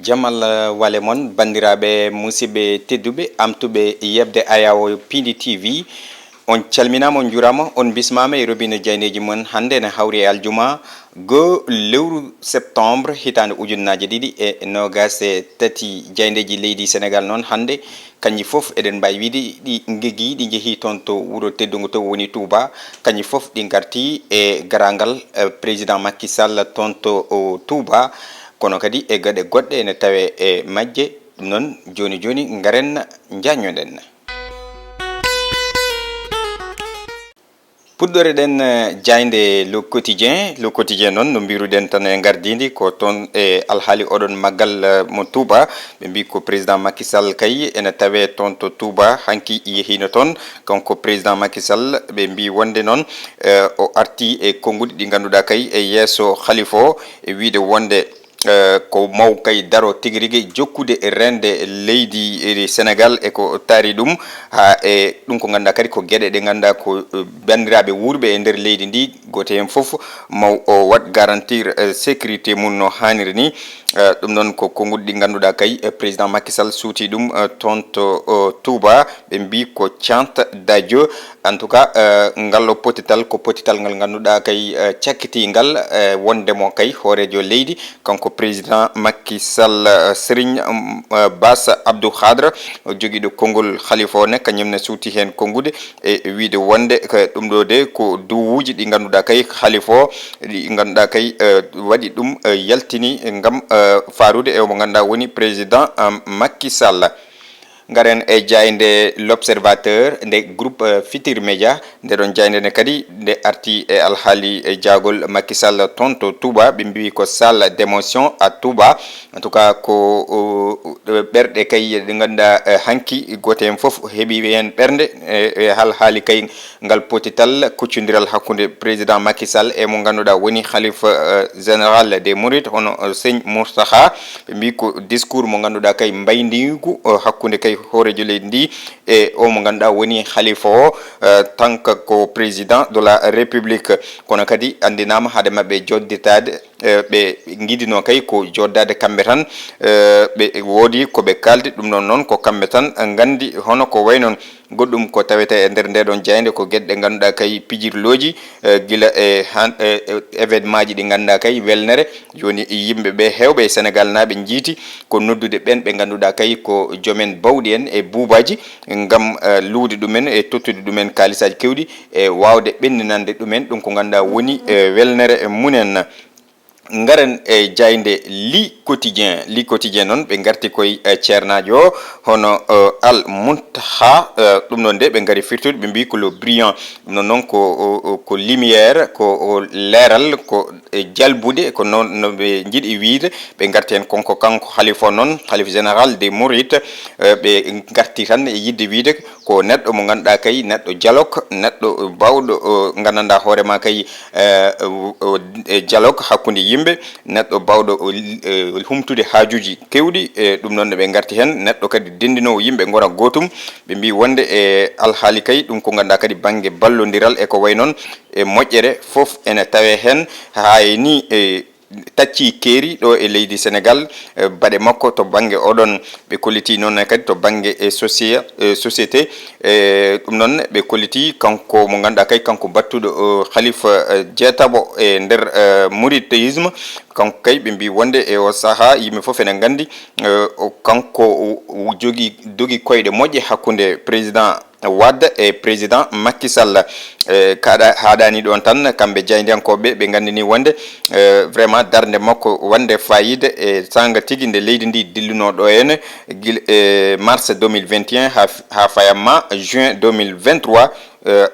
jamal wale mon bandiraɓe musidɓe tedduɓe amtuɓe yebde ayawo pindi tv on calminama on jurama on bismama e robine jayneji mon hande ne hawri e aljuma go lewru septembre hitande ujunnaje ɗiɗi e nogas e tati jaydeji leydi sénégal noon hande kanƴi foof eɗen mbawi wiide ɗi guigui ɗi jeehi toon to wuuro teddugo to woni touba kanƴi foof ɗi garti e garagal président Macky Sall toon to touba kono kadi e gaɗe goɗɗe ene tawe e majje ɗum noon joni joni garen jañoɗen puɗɗore ɗen jayde le quotidien noon no mbiruɗen tan e gardidi ko toon e alhaali oɗon maggal mo touba ɓe mbi ko président Macky Sall kay ene tawe toon to touba hanki yehino toon kanko président Macky Sall ɓe mbi wonde noon o arti e konguɗi ɗi ganduɗa kay e yeeso khalifa o e wiide wonde ko maw kay daro tigui rigui jokkude e rende leydi sénégal e ko taari ɗum ha e ɗum ko ganduɗa kadi ko gueɗe ɗe ganduɗa ko bandiraɓe wurɓe e nder leydi ndi goto hen foof maw o wat garantir sécurité mum no hanniri ni ɗum noon ko konguɗi ɗi ganduɗa kay président Macky Sall suuti ɗum toon to touba ɓe mbi ko Thiante Dadio en tout cas ngallo potital ko potital ngal ganduɗa kay cakkitigal wondemo kay hoorejo leydi kanko président Macky Sall Serigne Bass Abdou Khadre o joguiɗo konngol khalifa o ne kañumne suuti hen kongude e wiide wonde ɗum ɗo de ko duwuji ɗi ganduɗa kay khalifa o ɗi ganduɗa kay waɗi ɗum yaltini gam farude e mo ganduɗa woni président Macky Sall garen e jayde l'observateur nde groupe Futurs Médias nde ɗon jayde ne kadi nde arti e alhaali e jagol Macky Sall toon to touba ɓe mbi ko salle d'émotion à touba en tout cas ko ɓerɗe kay ɗe ganduɗa hanki goto hen foof heeɓi hen ɓernde e alhaali kay ngal potital kuccodiral hakkude président Macky Sall e mo ganduɗa woni khalifa général des mourides hono seigne Moustapha ɓe mbi ko discours mo ganduɗa kay mbaydigu hakkude kay hoorejo leydi ndi e o mo ganduɗa woni khalifa o tanka ko président de la république kono kadi andinama haade mabɓe jodditade ɓe guidino kay ko joddade kamɓe tan ɓe woodi koɓe kaldi ɗum ɗon noon ko kamɓe tan gandi hono ko way noon goɗɗum ko tawete e nder nde ɗon jayde ko gueɗe ɗe ganduɗa kay pijirloji guila e événement ji ɗi ganduɗa kay welnere joni yimɓeɓe hewɓe e sénégal naɓe jiiti ko noddude ɓen ɓe ganduɗa kay ko joomen bawɗi en e buubaji gam luude ɗumen e tottude ɗumen kalisaji kewɗi e wawde ɓenninande ɗumen ɗum ko ganduɗa woni welnere munen garen e jayde li quotidien noon ɓe garti koye ceernajo o hono Al Muntaha ɗum noon de ɓe gaari firtude ɓe mbi ko le brillant ɗum noon noon ko lumiére ko leeral ko jalbude ko noon no ɓe jiiɗi wiide ɓe garti hen konko kanko khalifa noon khalife général des mourides ɓe garti tan e yidde wiide ko neɗɗo mo ganduɗa kay neɗɗo dialogue neɗɗo bawɗo gandanɗa hoorema kay dialogue hakkude yimɓe neɗɗo bawɗo humtude haajuji kewɗi e ɗum noon ɓe garti hen neɗɗo kadi dendinowo yimɓe gona gotum ɓe mbi wonde e alhaali kay ɗum ko ganduɗa kadi banggue ballodiral e ko way noon e moƴƴere foof ene tawe hen hayni tacci keeri ɗo e leydi sénégal baɗe makko to banggue oɗon ɓe kolliti noon kadi to banggue e société ɗum noon ɓe kolliti kanko mo ganduɗa kay kanko battuɗo khalifa jeetaɓo e nder mouridisme kanko kay ɓe mbi wonde e o saaha yimɓe foof ene gandi kanko dogi koyɗe moƴƴe hakkude président Wade e président Macky Sall kaɗa haɗani ɗon tan kamɓe jaydiyankoɓe ɓe gandini wonde vraiment darde makko wonde fayida e sanga tigui nde leydi ndi dilluno ɗo henne guila mars 2021 ha fayamma juin 2023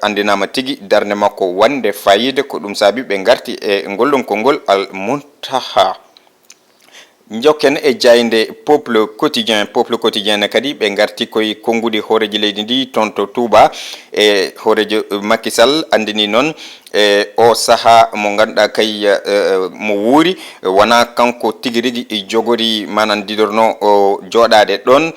andinama tigui darde makko wonde fayida ko ɗum saabi ɓe garti e ngollon konngol Al Muntaha jokken e jayde peuple quotidien ne kadi ɓe garti koye kongude hooreji leydi ndi toon to touba e hoorejo Macky Sall andini noon e o saaha mo ganduɗa kay mo wuuri wona kanko tigui rigui jogori manan didorno o joɗade ɗon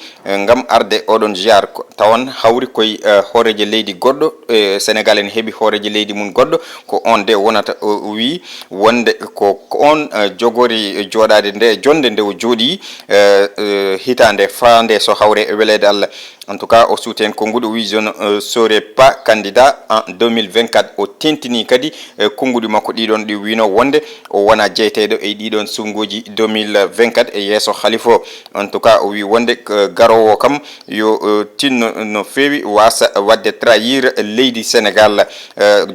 gam arde oɗon jar tawan hawri koye hooreje leydi goɗɗo sénégal en heeɓi hooreje leydi mum goɗɗo ko on de wonata wi wonde ko on jogori joɗade nde jonde wonde nde o jooɗi hitande fande so hawre e welede Allah. En tout cas o suuten konguɗo wi je ne serai pas candidat en 2024 o tentini kadi konguɗi makko ɗiɗon ɗi wino wonde o wona jeyteɗo e ɗiɗon sunguji 2024 e yesso Khalifa. En tout cas o wi wonde garowo kam yo tinno no fewi wasa wadde trahir leydi Sénégal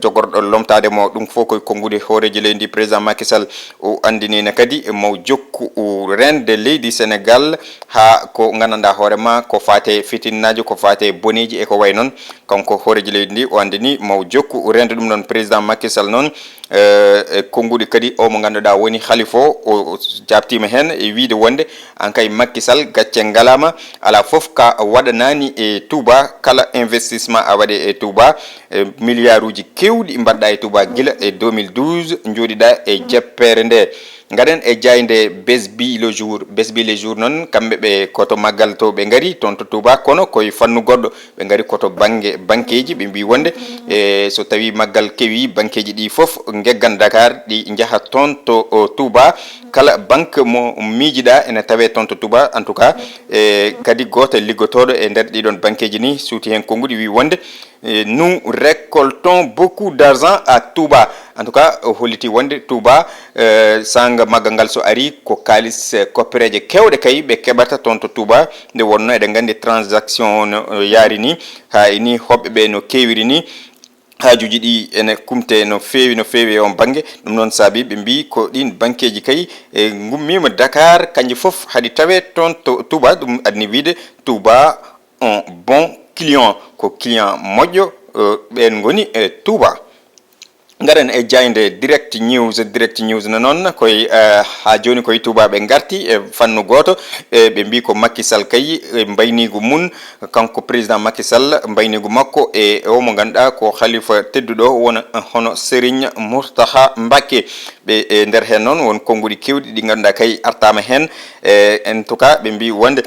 jogorɗo lomtade mo ɗum fof koye kongude horeji leydi président Macky Sall o andinina kadi mo jokku rende leydi Sénégal ha ko gandanɗa hoorema ko fate fitinnaji ko fate boneji e ko way noon kanko horeji leydi ndi o andini mo jokku rende ɗum noon président Macky Sall noon konguɗi kadi o mo ganduɗa woni Khalifa o jabtima hen e wiide wonde an kay Macky Sall gacce ngalama ala foof ka waɗanani e Touba kala investissement a waɗe e Touba milliard uji kewɗi mbaɗɗa e Touba guila e 2012 jooɗiɗa e jeppere nde. Garen e jayde Besbi le jour noon kamɓe ɓe koto maggal to ɓe ngari toon to Touba kono koye fannu goɗɗo ɓe ngari koto banggue banqueji ɓe mbi wonde e so tawi maggal kewi banqueji ɗi foof geggan Dakar ɗi jaaha toon to Touba kala banque mo miijiɗa ene tawe toon to Touba en tout cas kadi goto liggotoɗo e nder ɗiɗon banqueji ni suuti hen konguɗi wi wonde nous récoltons beaucoup d'argent à Touba. En tout cas holliti wonde Touba sanga maggal ngal so ari ko kalis koppereje kewɗe kay ɓe keɓata toon to Touba nde wonno eɗen gandi transaction no yaari ni ha ni hoɓɓe ɓe no kewiri ni hajuji ɗi ene kumte no fewi on banggue ɗum noon saabi ɓe mbi ko ɗin banqueji kay gummima Dakar kanƴe foof haɗi tawe toon to Touba ɗum adni wiide Touba un bon client ko client moƴƴo ɓen goni e Touba. Garen e jayde direct news no noon koye ha joni koye Touba ɓe garti e fannu goto ɓe mbi ko Macky Sall kay mbaynigu mun kanko président Macky Sall mbaynigu makko e o mo ganduɗa ko Khalifa tedduɗo wona hono Serigne Mourtaha Mbacké ɓe e nder hen noon won konguɗi kewɗi ɗi ganduɗa kay artama hen en tout cas ɓe mbi wonde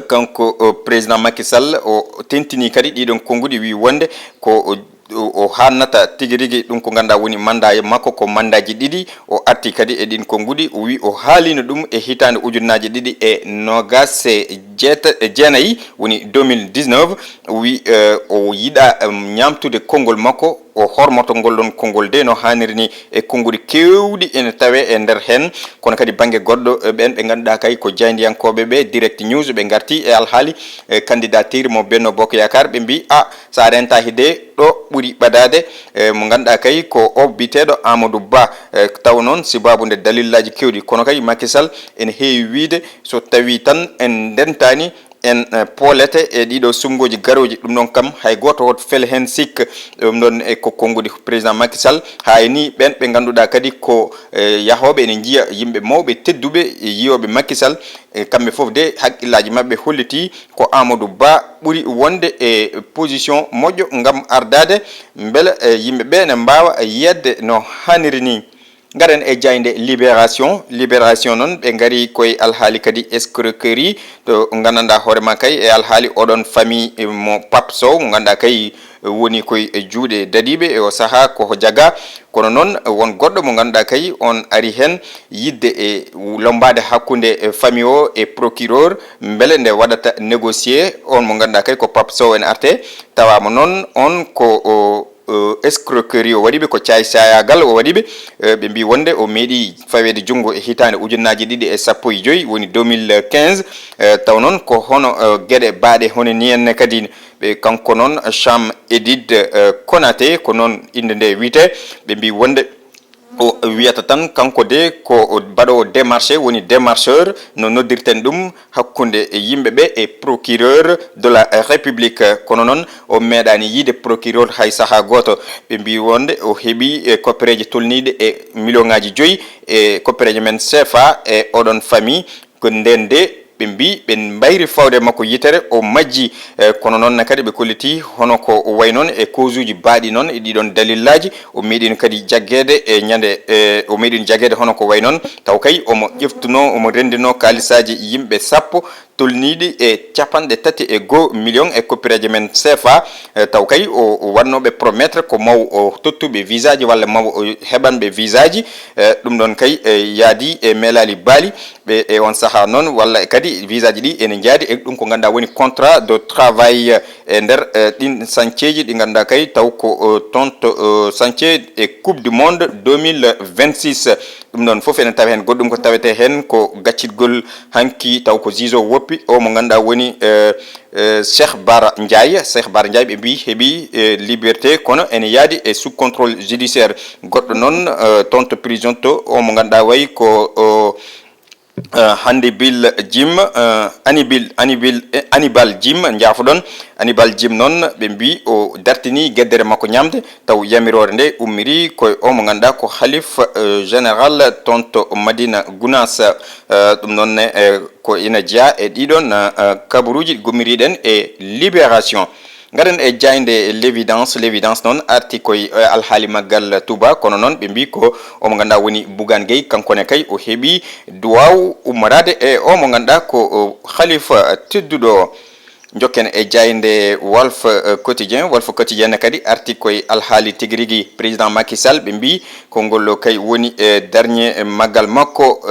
kanko président Macky Sall o tentini kadi ɗiɗon konguɗi wi wonde ko o hannata tigi rigui ɗum ko ganduɗa woni mandat makko ko mandaji ɗiɗi o arti kadi e ɗin konguɗi o wi o haalino ɗum e hitande ujunnaje ɗiɗi e nogas jeenayyi woni 2019 o wi o yiiɗa ñamtude konngol makko o hormoto ngollon konngol de no hanniri ni e konguɗi kewɗi ene tawe e nder hen kono kadi banggue goɗɗo ɓen ɓe ganduɗa kay ko jaydiyankoɓe ɓe direct news ɓe garti e alhaali candidature mo Benno Bokk Yakar ɓe mbi sa renta hide ɗo ɓuuri ɓadade mo ganduɗa kay ko o biteɗo Amadou Ba taw noon sibabude dalillaji kewɗi kono kay Macky Sall ene heewi wiide so tawi tan en dentani en poolete e ɗiɗo sumgoji garoji ɗum ɗon kam hay goto woto fel hen sikka ɗum ɗon e ko konguɗi président Macky Sall ha ni ɓen ɓe ganduɗa kadi ko yahoɓe ene jiiya yimɓe mawɓe tedduɓe yiyoɓe Macky Sall kamɓe foof de haqqillaji mabɓe holliti ko Amadou Ba ɓuuri wonde e position moƴƴo gam ardade beele yimɓeɓe ne mbawa yedde no hanniri ni. Garen e jayde libération noon ɓe gari koye alhaali kadi escroquerie to gandanɗa hoorema kay e alhaali oɗon famille mo Pape Sow mo ganduɗa kay woni koye juuɗe dadiɓe e o saaha koko jaga kono noon won goɗɗo mo ganduɗa kay on ari hen yidde e lombade hakkude famille o e procureur beele nde waɗata négocier on mo ganduɗa kay ko Pape Sow en arte tawama noon on ko escroquerie o waɗiɓe ko cayagal o waɗiɓe ɓe mbi wonde o meeɗi fawede junggo e hitande ujunnaji ɗiɗi e sappo e joyyi woni 2015 taw noon ko hono gueɗe baaɗe hono ni henne kadi ɓe kanko noon Cham Edid Konaté ko noon inde nde wiite ɓe mbi wonde o wiyata tan kanko de ko baɗowo démarché woni démarcheur no noddirten ɗum hakkude yimɓeɓe e procureur de la république kono noon o meeɗani yiide procureur hay saaha goto ɓe mbi wonde o heeɓi koppereje tolniɗe e million ngaji joyyi e koppereje men CFA e oɗon famille ko nden de ɓe mbi ɓe mbayri fawde makko yitere o majji kono noon kadi ɓe kolliti hono ko way noon e cause uji baaɗi noon e ɗiɗon dalillaji o meeɗino kadi jaggede e ñande o meeɗino jaggede hono ko way noon taw kay omo ƴeftuno omo rendino kalisaji yimɓe sappo tolniɗi e 31 million e coppiraji men CFA taw kay o wannoɓe promettre ko maw o tottuɓe visa ji walla maw o heɓanɓe visa ji ɗum ɗon kay yaadi e melali baali ɓe e on saaha noon walla kadi visa ji ɗi ene jaadi e ɗum ko ganduɗa woni contrat de travail e nder ɗin chantier ji ɗi ganduɗa kay taw ko toon to chantier e coupe du monde 2026 ɗum ɗon foof ene tawa hen goɗɗum ko tawete hen ko gaccitgol hanki taw ko jiso woppi o mo ganduɗa woni Cheikh Bara Ndiaye ɓe mbi heeɓi liberté kono ene yaadi e sous contrôle judiciaire goɗɗo noon toon to prison to o mo ganduɗa wayi ko Hannibal Jim Hannibal Jim jaafoɗon Hannibal Jim noon ɓe mbi o dartini gueddere makko ñamde taw yamirore nde ummiri koye o mo ganduɗa ko halife général toon to Madina Gounass ɗum noon ko ina jeeya e ɗiɗon kabaruji ɗi gommiriɗen e libération garen e jayde l'évidence noon arti koye alhaali maggal Touba kono noon ɓe mbi ko omo ganduɗa woni Bougane Gueye kankone kay o heeɓi duwaw ummorade e o mo ganduɗa ko khalifa tedduɗo jokken e jayde Walf Quotidien kadi arti koye alhaali tigui rigui président Macky Sall ɓe mbi konngol kay woni dernier maggal makko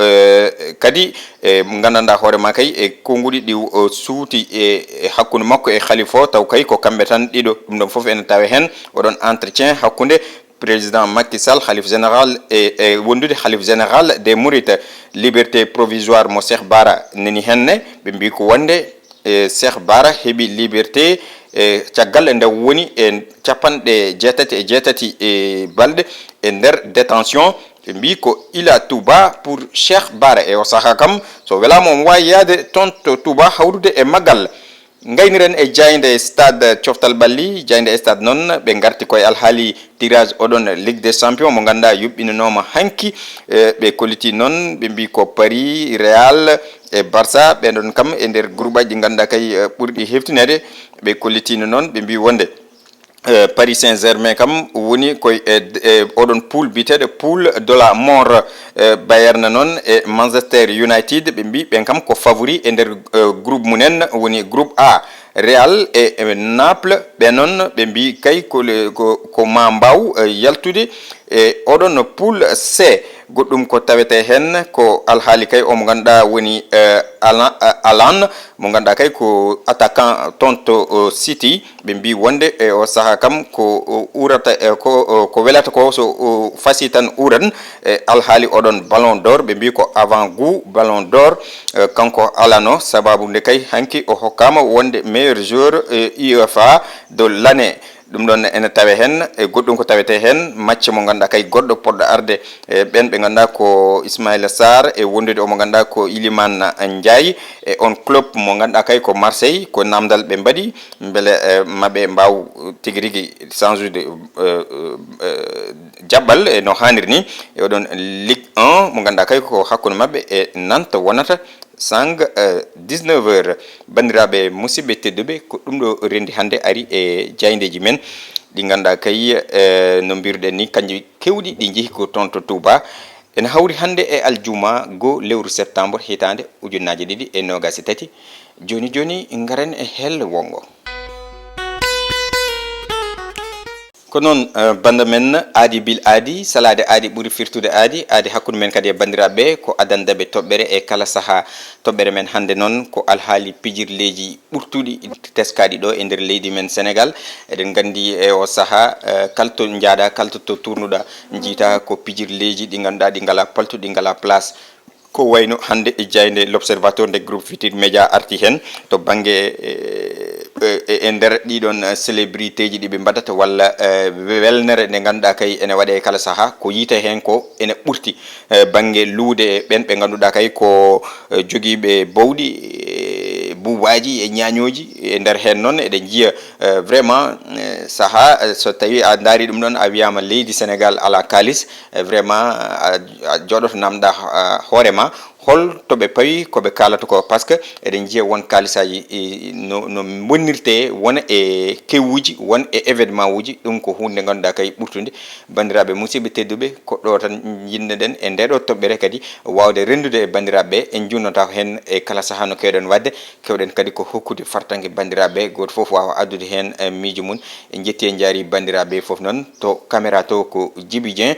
kadi gandanɗa hoorema kay e konguɗi ɗi suuti e hakkude makko e khalifa o taw kay ko kamɓe tan ɗiɗo ɗum ɗon foof ene tawe hen oɗon entretien hakkude président Macky Sall khalife général e wondude khalife général des Mourides liberté provisoire mo Cheikh Bara nani henne ɓe mbi ko wonde Cheikh Bara heeɓi liberté caggal nde woni e 87 e balɗe e nder détention ɓe mbi ko ila Touba pour Cheikh Bara e o saaha kam so welama omo wawi yaade toon to Touba hawrude e maggal gayniren e jayde stade coftal ɓalli jayde stade noon ɓe garti koye alhaali tirage oɗon ligue des champions mo ganduɗa yuɓɓinanoma hanki ɓe kolliti noon ɓe mbi ko Paris Real e Barça ɓeɗon kam e nder groupe aji ɗi ganduɗa kay ɓurɗi heftinede ɓe kollitino noon ɓe mbi wonde Paris Saint-Germain kam woni koye oɗon poule biteɗo poule de la mort Bayern noon e Manchester United ɓe mbi ɓen kam ko favori e nder groupe munen woni groupe A Real e Naples ɓe noon ɓe mbi kay ko ma mbaw yaltude e oɗon poule C goɗɗum ko tawete hen ko alhaali kay omo ganduɗa woni Alan mo ganduɗa kay ko attaquant toon to City ɓe mbi wonde e o saaha kam ko urata ko welata ko so fasi tan uran e alhaali oɗon ballon d'or ɓe mbi ko avant goût ballon d'or kanko alano sababu nde kay hanki o hokkama wonde meilleur joueur UEFA de l'année ɗum ɗon ene tawe hen e goɗɗum ko tawete hen match mo ganduɗa kay goɗɗo poɗɗo arde e ɓen ɓe ganduɗa ko Ismaïla Sarr e wondude omo ganduɗa ko Iliman Ndiaye e on club mo ganduɗa kay ko Marseille ko namdal ɓe mbaɗi beele maɓe mbaw tigui rigui change jaɓɓal e no hanniri ni e oɗon Ligue 1 mo ganduɗa kay ko hakkude mabɓe e Nantes wonata sang 19h bandiraɓe musidɓe tedduɓe ko ɗum ɗo rendi hannde ari e jaydeji men ɗi ganduɗa kay no mbiruɗen ni kanji kewɗi ɗi jeehi ko toon to Touba ene hawri hannde e aljuma go lewru septembre hitande 2023 joni garen e helle wongo ko noon banda men aadi bil aadi salade aadi ɓuuri firtude aadi hakkude men kadi e bandiraɓe ko adandaɓe toɓɓere e kala saaha toɓɓere men hannde noon ko alhaali pijirleji ɓurtuɗi teskaɗi ɗo e nder leydi men Sénégal eɗen gandi e o saaha kalto jaaɗa kalto to tournuɗa jiita ko pijirleji ɗi ganduɗa ɗi ngala paltu ɗi ngala place ko wayno hannde e jayde l'observateur nde groupe Futurs Médias arti hen to banggue e nder ɗiɗon célébrité ji ɗi ɓe mbaɗata walla welnere nde ganduɗa kay ene waɗe kala saaha ko yiite hen ko ene ɓurti banggue luude e ɓen ɓe ganduɗa kay ko joguiɓe bowɗi buubaji e ñañoji e nder hen noon eɗen jiiya vraiment saaha so tawi a daari ɗum ɗon a wiyama leydi Sénégal ala kalis vraiment a jooɗoto namɗa hoorema hol to ɓe pawi koɓe kalata ko par ce que eɗen jiiya won kalisaji no bonnirte wona e kewuji won e événement uji ɗum ko hunde ganduɗa kay ɓurtude bandiraɓe musidɓe tedduɓe ko ɗo tan jinneɗen e ndeɗo toɓɓere kadi wawde rendude e bandiraɓe en junnata hen e kala saaha no kewɗen wadde kewɗen kadi ko hokkude fartangue bandiraɓe goto foof wawa addude hen miijo mum en jetti en jaari bandiraɓe foof noon to caméra to ko Djiby Dieng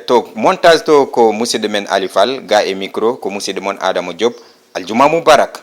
to montage to ko musidɗo men Ali Fall ga e micro ko musidɗo moon Adama Diop aljuma moubarak